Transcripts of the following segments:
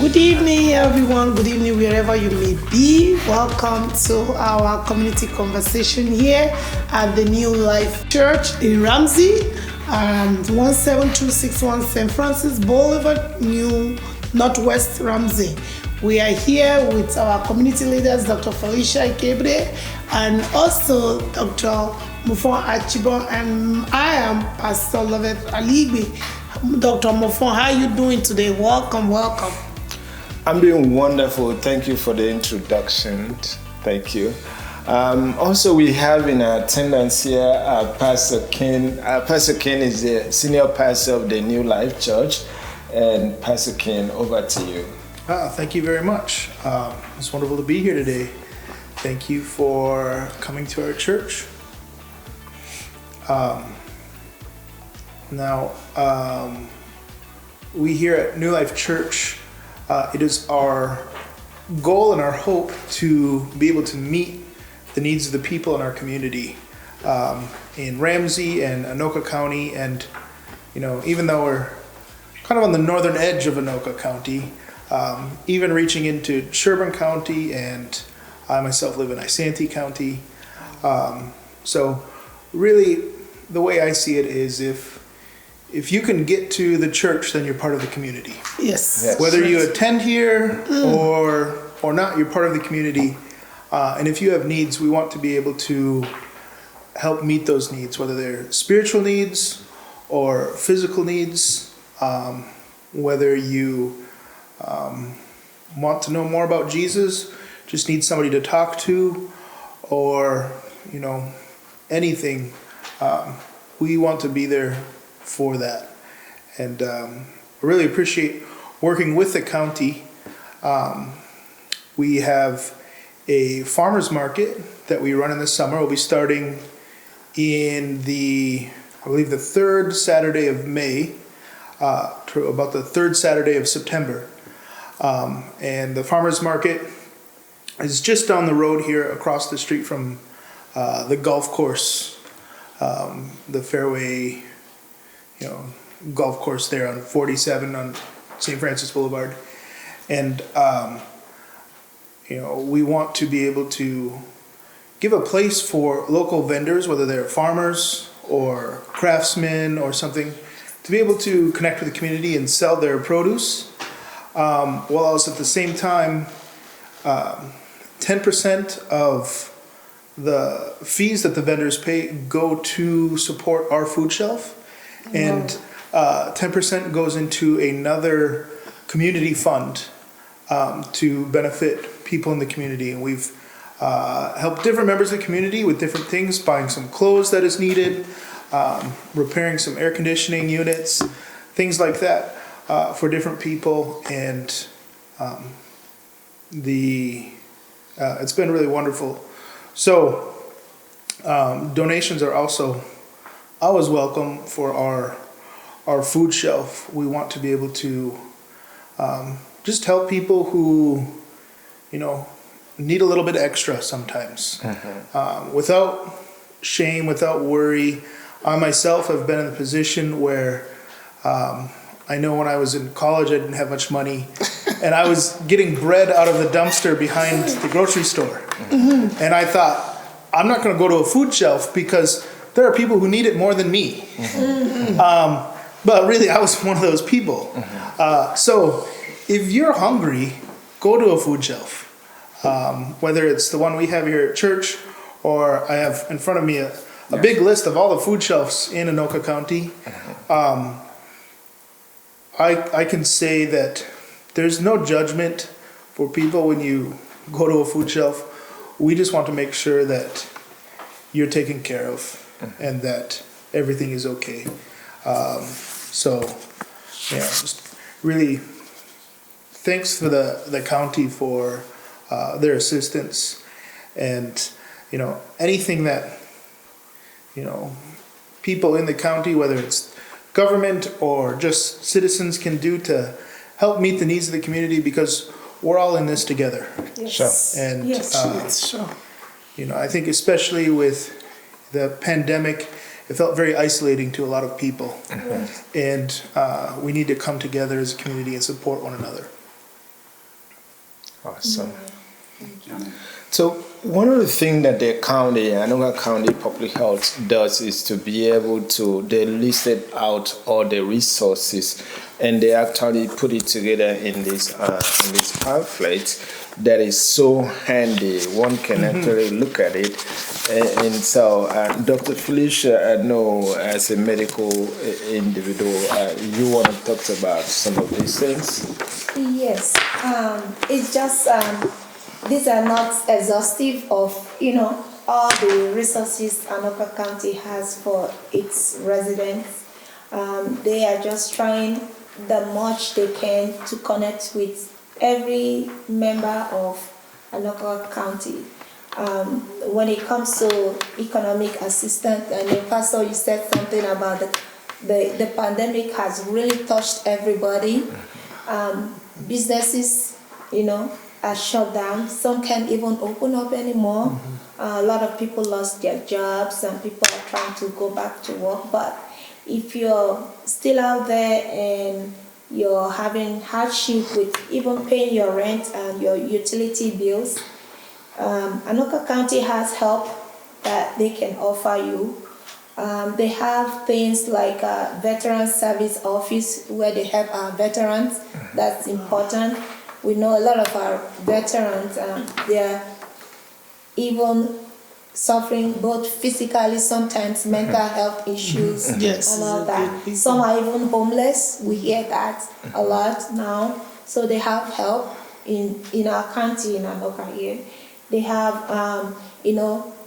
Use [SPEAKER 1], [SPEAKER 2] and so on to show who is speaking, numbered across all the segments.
[SPEAKER 1] Good evening, everyone. Good evening, wherever you may be. Welcome to our community conversation here at the New Life Church in Ramsey, 17261 St. Francis Boulevard, New Northwest Ramsey. We are here with our community leaders, Dr. Felicia Ikebre, and also Dr. Mufon Achibon, and I am Pastor Lovett Aligbe. Dr. Mufon, how are you doing today? Welcome.
[SPEAKER 2] I'm doing wonderful. Thank you for the introduction. Thank you. Also, we have in attendance here Pastor Ken. Pastor Ken is the senior pastor of the New Life Church. And Pastor Ken, over to you.
[SPEAKER 3] Thank you very much. It's wonderful to be here today. Thank you for coming to our church. We here at New Life Church, it is our goal and our hope to be able to meet the needs of the people in our community in Ramsey and Anoka County. And, even though we're kind of on the northern edge of Anoka County, even reaching into Sherburne County, and I myself live in Isanti County. So really, the way I see it is if you can get to the church, then you're part of the community.
[SPEAKER 1] Yes.
[SPEAKER 3] Whether you attend here or not, you're part of the community. And if you have needs, we want to be able to help meet those needs, whether they're spiritual needs or physical needs, whether you want to know more about Jesus, just need somebody to talk to, or, anything. We want to be there for that. And I really appreciate working with the county. We have a farmer's market that we run in the summer. We'll be starting in I believe the third Saturday of May, to about the third Saturday of September. And the farmer's market is just down the road here across the street from the golf course, the fairway, golf course there on 47 on St. Francis Boulevard. And, we want to be able to give a place for local vendors, whether they're farmers or craftsmen or something, to be able to connect with the community and sell their produce, while also at the same time, 10% of the fees that the vendors pay go to support our food shelf, and 10% goes into another community fund to benefit people in the community. And we've helped different members of the community with different things, buying some clothes that is needed, repairing some air conditioning units, things like that for different people. And it's been really wonderful. So donations are also always welcome for our food shelf. We want to be able to just help people who, need a little bit extra sometimes, without shame, without worry. I myself have been in the position where I know when I was in college, I didn't have much money, and I was getting bread out of the dumpster behind the grocery store. And I thought, I'm not going to go to a food shelf because there are people who need it more than me. But really, I was one of those people. So if you're hungry, go to a food shelf. Whether it's the one we have here at church, or I have in front of me a big list of all the food shelves in Anoka County. I can say that there's no judgment for people when you go to a food shelf. We just want to make sure that you're taken care of and that everything is okay. Just really thanks for the county for their assistance, and anything that people in the county, whether it's government or just citizens, can do to help meet the needs of the community, because we're all in this together.
[SPEAKER 1] Yes.
[SPEAKER 2] Sure.
[SPEAKER 3] And
[SPEAKER 1] Sure.
[SPEAKER 3] I think especially with the pandemic, it felt very isolating to a lot of people. And we need to come together as a community and support one another.
[SPEAKER 2] Awesome.
[SPEAKER 4] Thank you.
[SPEAKER 2] So one of the things that the county, Anoka County Public Health does is to be able to, they listed out all the resources and they actually put it together in this pamphlet that is so handy. One can actually look at it. And so, Dr. Felicia, I know as a medical individual, you want to talk about some of these things?
[SPEAKER 4] Yes, it's just these are not exhaustive of all the resources Anoka County has for its residents. They are just trying the much they can to connect with every member of Anoka County. When it comes to economic assistance, and then Pastor, you said something about the pandemic has really touched everybody. Businesses, are shut down. Some can't even open up anymore. A lot of people lost their jobs and people are trying to go back to work. But if you're still out there and you're having hardship with even paying your rent and your utility bills, Anoka County has help that they can offer you. They have things like a veteran service office where they help our veterans. That's important. We know a lot of our veterans, they're even suffering both physically, sometimes mental health issues
[SPEAKER 1] Yes.
[SPEAKER 4] and all that. Some are even homeless. We hear that a lot now. So they have help in our county, in Anoka here. They have,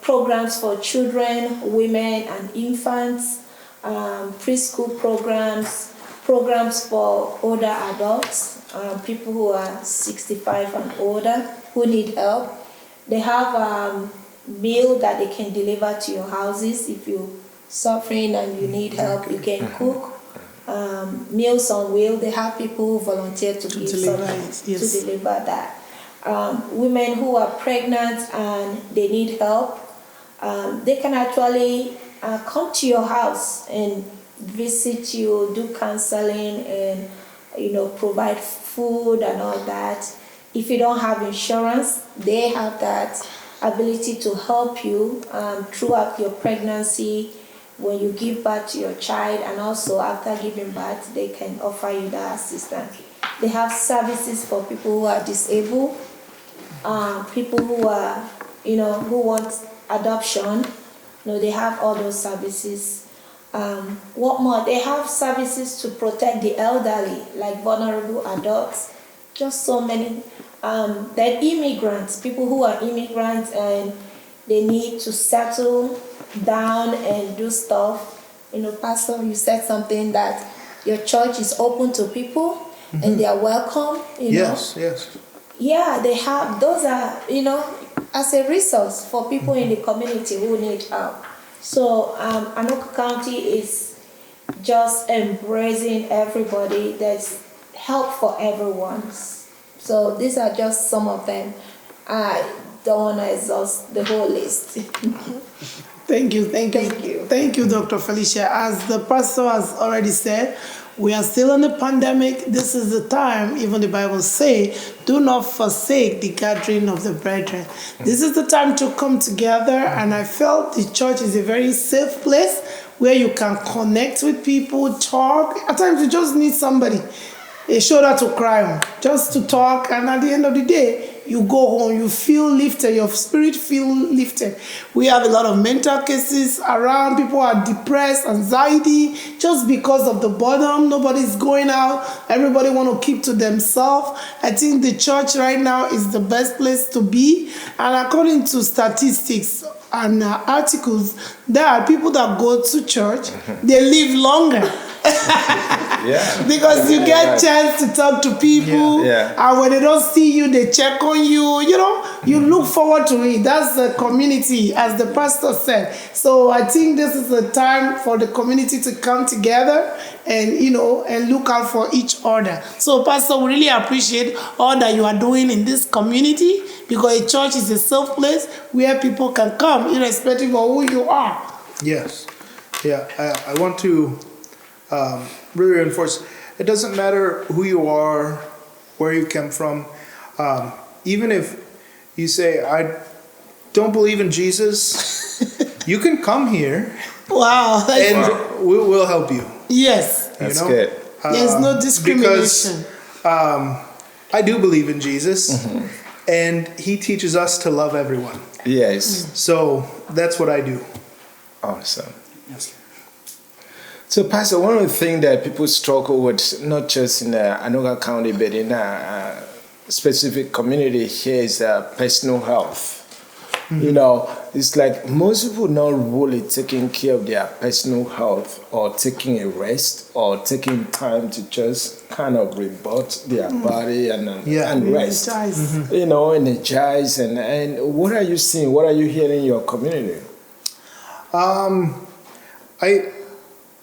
[SPEAKER 4] programs for children, women and infants, preschool programs for older adults, people who are 65 and older who need help. They have meal that they can deliver to your houses. If you're suffering and you need help, you can cook. Meals on Wheel, they have people who volunteer to deliver that. Women who are pregnant and they need help, they can actually come to your house and visit you, do counseling, and provide food and all that. If you don't have insurance, they have that ability to help you throughout your pregnancy, when you give birth to your child, and also after giving birth, they can offer you that assistance. They have services for people who are disabled, people who are, who want adoption. They have all those services. What more? They have services to protect the elderly, like vulnerable adults. Just so many. Then immigrants, people who are immigrants and they need to settle down and do stuff. Pastor, you said something that your church is open to people and they are welcome.
[SPEAKER 3] Yes.
[SPEAKER 4] Yeah, they have. Those are, as a resource for people in the community who need help. So Anoka County is just embracing everybody. There's help for everyone. So these are just some of them. I don't want to exhaust the whole list.
[SPEAKER 1] Thank you, Dr. Felicia. As the pastor has already said, we are still in the pandemic. This is the time, even the Bible says, do not forsake the gathering of the brethren. This is the time to come together, and I felt the church is a very safe place where you can connect with people, talk. At times you just need somebody, a shoulder to cry on, just to talk, and at the end of the day, you go home, you feel lifted, your spirit feel lifted. We have a lot of mental cases around. People are depressed, anxiety, just because of the boredom. Nobody's going out. Everybody want to keep to themselves. I think the church right now is the best place to be. And according to statistics and articles, there are people that go to church, they live longer. Because you get chance to talk to people, and when they don't see you, they check on you. You look forward to it. That's the community, as the pastor said. So I think this is a time for the community to come together and and look out for each other. So, Pastor, we really appreciate all that you are doing in this community, because a church is a safe place where people can come, irrespective of who you are.
[SPEAKER 3] Yes. Yeah. I want to really reinforce, it doesn't matter who you are, where you come from. even if you say, I don't believe in Jesus, you can come here
[SPEAKER 1] Wow.
[SPEAKER 3] and we'll help you.
[SPEAKER 1] Yes.
[SPEAKER 2] That's good.
[SPEAKER 1] There's no discrimination.
[SPEAKER 3] Because I do believe in Jesus, and he teaches us to love everyone.
[SPEAKER 2] Yes.
[SPEAKER 3] So that's what I do.
[SPEAKER 2] Awesome.
[SPEAKER 3] Yes.
[SPEAKER 2] So, Pastor, one of the things that people struggle with, not just in Anoka County, but in a specific community here, is personal health. You know, it's like most people not really taking care of their personal health, or taking a rest, or taking time to just kind of reboot their body and rest.
[SPEAKER 1] Energize.
[SPEAKER 2] You know, energize. And what are you seeing? What are you hearing in your community?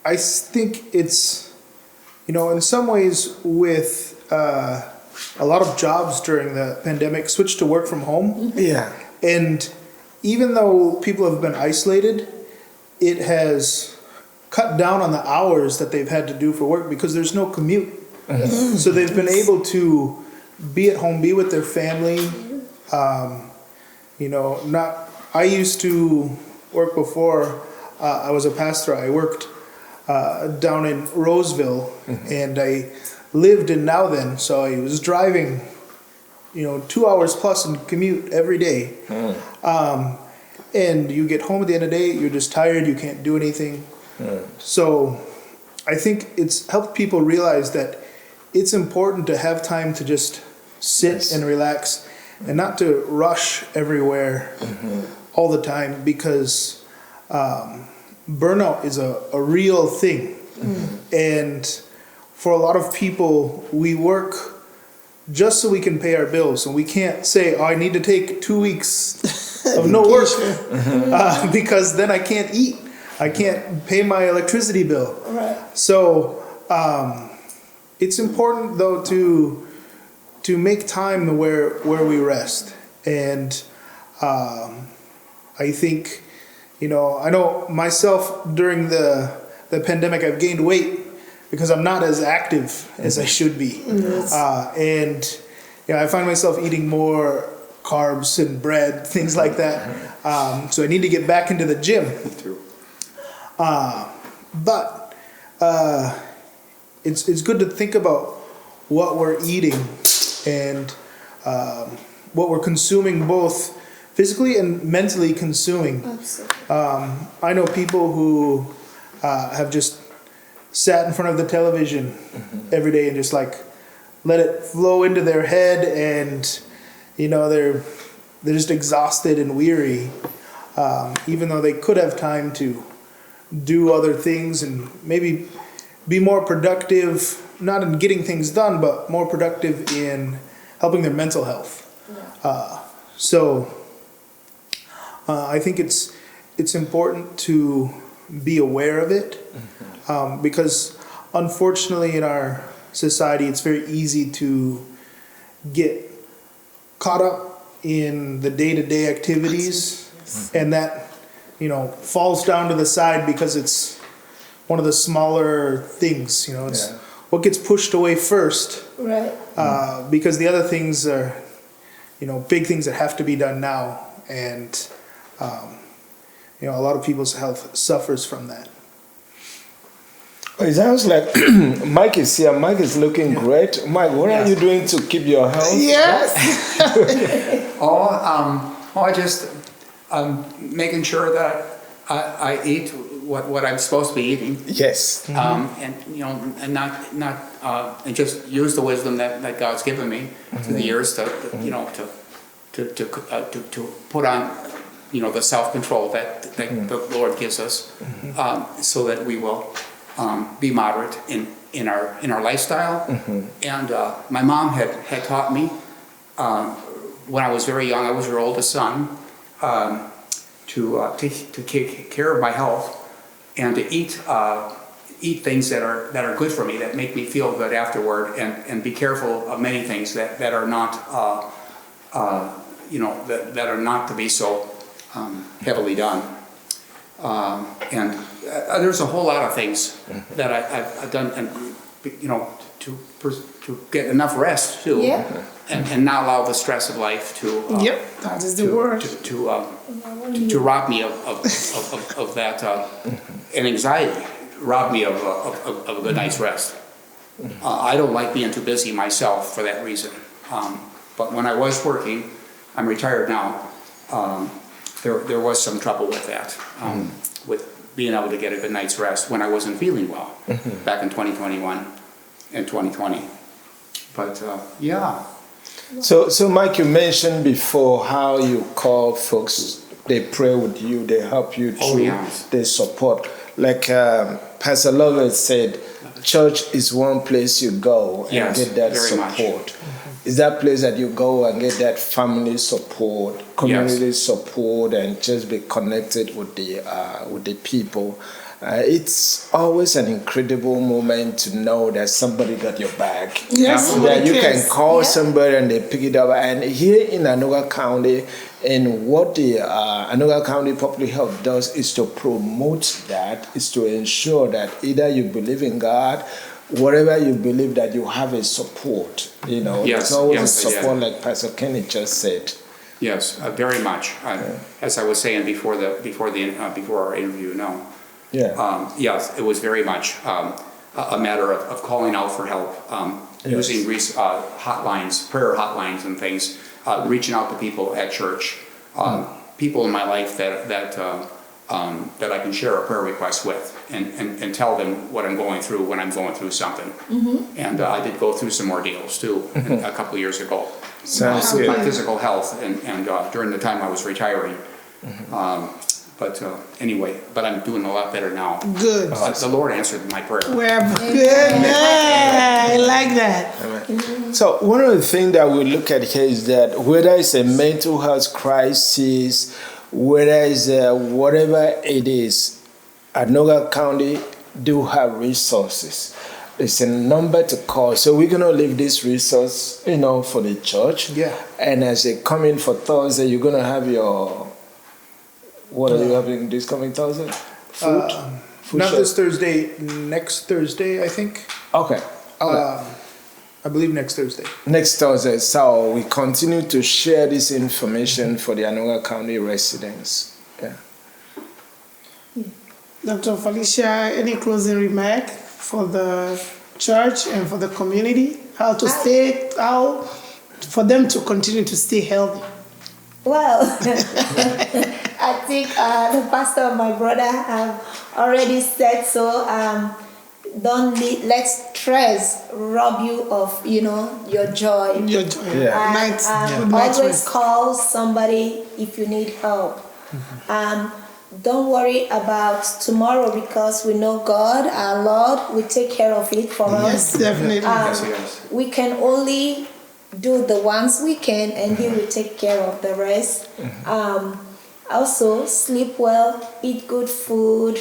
[SPEAKER 3] I think it's, you know, in some ways with a lot of jobs during the pandemic switched to work from home.
[SPEAKER 2] Yeah.
[SPEAKER 3] And even though people have been isolated, it has cut down on the hours that they've had to do for work because there's no commute. So they've been able to be at home, be with their family. You know, I used to work before I was a pastor. I worked down in Roseville, and I lived in Nowthen, so I was driving, you know, 2 hours plus in commute every day. And you get home at the end of the day, you're just tired, you can't do anything. So I think it's helped people realize that it's important to have time to just sit and relax and not to rush everywhere all the time, because burnout is a real thing. And for a lot of people, we work just so we can pay our bills, and we can't say, oh, I need to take 2 weeks of no work because then I can't eat. I can't pay my electricity bill.
[SPEAKER 1] Right.
[SPEAKER 3] So it's important though to make time where we rest. And I think, you know, I know myself during the pandemic, I've gained weight because I'm not as active as I should be. And you know, I find myself eating more carbs and bread, things like that. So I need to get back into the gym. But it's good to think about what we're eating and what we're consuming, both physically and mentally consuming. I know people who have just sat in front of the television every day and just like let it flow into their head, and you know, they're just exhausted and weary, even though they could have time to do other things and maybe be more productive, not in getting things done, but more productive in helping their mental health. So I think it's important to be aware of it, because unfortunately in our society it's very easy to get caught up in the day-to-day activities, and that, you know, falls down to the side because it's one of the smaller things. You know, it's what gets pushed away first,
[SPEAKER 4] Right.
[SPEAKER 3] because the other things are, you know, big things that have to be done now, and you know, a lot of people's health suffers from that.
[SPEAKER 2] It sounds like Mike is here. Mike is looking great. Mike, what are you doing to keep your health?
[SPEAKER 1] Yes.
[SPEAKER 5] I just making sure that I eat what I'm supposed to be eating.
[SPEAKER 2] Yes.
[SPEAKER 5] And you know, and not and just use the wisdom that God's given me through the years to you know to put on, you know, the self-control that the Lord gives us, so that we will be moderate in our lifestyle. And my mom had taught me when I was very young. I was her oldest son, to take care of my health and to eat things that are good for me, that make me feel good afterward, and be careful of many things that are not you know, that are not to be so heavily done. And there's a whole lot of things that I've done, and you know, get enough rest too,
[SPEAKER 4] Yeah.
[SPEAKER 5] and not allow the stress of life to
[SPEAKER 1] That is the word.
[SPEAKER 5] to rob me of that and anxiety, rob me of a good night's rest. I don't like being too busy myself for that reason. But when I was working, I'm retired now. There was some trouble with that, with being able to get a good night's rest when I wasn't feeling well back in 2021 and 2020. But yeah.
[SPEAKER 2] So Mike, you mentioned before how you call folks, they pray with you, they help you through, they support. Like Pastor Lovett said, church is one place you go and get that support. Is that place that you go and get that family support, community support, and just be connected with the people. It's always an incredible moment to know that somebody got your back.
[SPEAKER 1] Yes,
[SPEAKER 2] that you can call somebody and they pick it up. And here in Anoka County, and what the Anoka County Public Health does is to promote that, is to ensure that either you believe in God, whatever you believe, that you have a support. You know, there's always a support, like Pastor Kenny just said.
[SPEAKER 5] Yes, very much. As I was saying before our interview, yes, it was very much a matter of calling out for help, using hotlines, prayer hotlines, and things, reaching out to people at church, people in my life that I can share a prayer request with, and tell them what I'm going through when I'm going through something. And I did go through some ordeals too a couple of years ago.
[SPEAKER 2] Sounds good.
[SPEAKER 5] My physical health and during the time I was retiring. But anyway, I'm doing a lot better now.
[SPEAKER 1] Good.
[SPEAKER 5] The Lord answered my prayer.
[SPEAKER 1] Well, good. I like that.
[SPEAKER 2] So one of the things that we look at here is that whether it's a mental health crisis, whether it's whatever it is, Anoka County do have resources. It's a number to call. So we're going to leave this resource, for the church.
[SPEAKER 3] Yeah.
[SPEAKER 2] And as they come in for Thursday, you're going to have your... What are you having this coming Thursday? Food
[SPEAKER 3] Not
[SPEAKER 2] show?
[SPEAKER 3] this Thursday, next Thursday, I think.
[SPEAKER 2] Okay.
[SPEAKER 3] I believe next Thursday.
[SPEAKER 2] Next Thursday. So we continue to share this information for the Anoka County residents. Yeah.
[SPEAKER 1] Dr. Felicia, any closing remark for the church and for the community? How for them to continue to stay healthy?
[SPEAKER 4] Well, I think the pastor and my brother have already said so. Don't let stress rob you of, your joy.
[SPEAKER 1] Your joy.
[SPEAKER 2] Yeah.
[SPEAKER 4] Always call somebody if you need help. Don't worry about tomorrow, because we know God, our Lord, will take care of it for us.
[SPEAKER 1] Yes, definitely.
[SPEAKER 4] We can only do the ones we can, and He will take care of the rest. Also, sleep well, eat good food.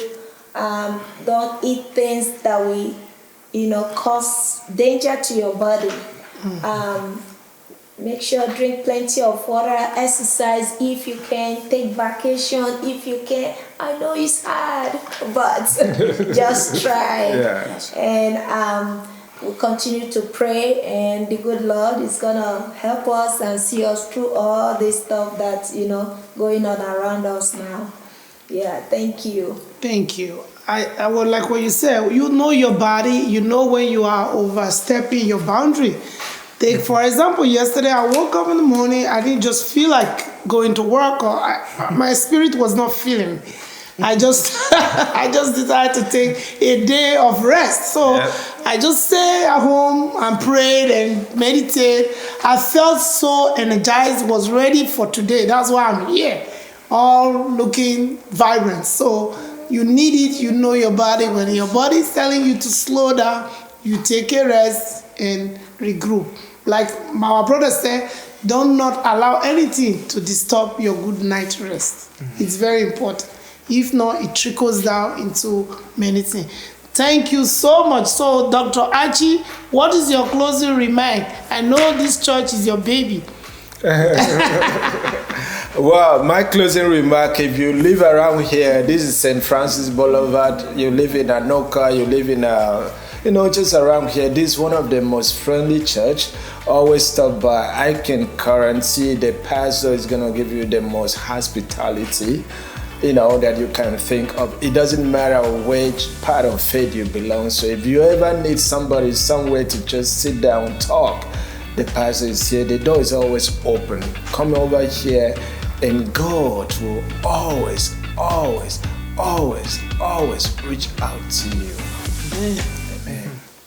[SPEAKER 4] Don't eat things that will, cause danger to your body. Make sure drink plenty of water, exercise if you can, take vacation if you can. I know it's hard, but just try. And we'll continue to pray, and the good Lord is gonna help us and see us through all this stuff that's going on around us now. Yeah, thank you.
[SPEAKER 1] Thank you. I would like what you said. You know your body. You know when you are overstepping your boundary. Take, for example, yesterday I woke up in the morning. I didn't just feel like going to work, or my spirit was not feeling. I just decided to take a day of rest. So I just stayed at home and prayed and meditated. I felt so energized, was ready for today. That's why I'm here, all looking vibrant. So you need it. You know your body. When your body is telling you to slow down, you take a rest and regroup. Like our brother said, don't not allow anything to disturb your good night rest. It's very important. If not, it trickles down into many things. Thank you so much. So, Dr. Archie, what is your closing remark? I know this church is your baby.
[SPEAKER 2] Well, my closing remark, if you live around here, this is St. Francis Boulevard, you live in Anoka, you live in you know, just around here, this is one of the most friendly church. Always stop by. I can currency. The pastor is gonna give you the most hospitality, you know, that you can think of. It doesn't matter which part of faith you belong. So if you ever need somebody somewhere to just sit down, talk, the pastor is here. The door is always open. Come over here, and God will always reach out to you.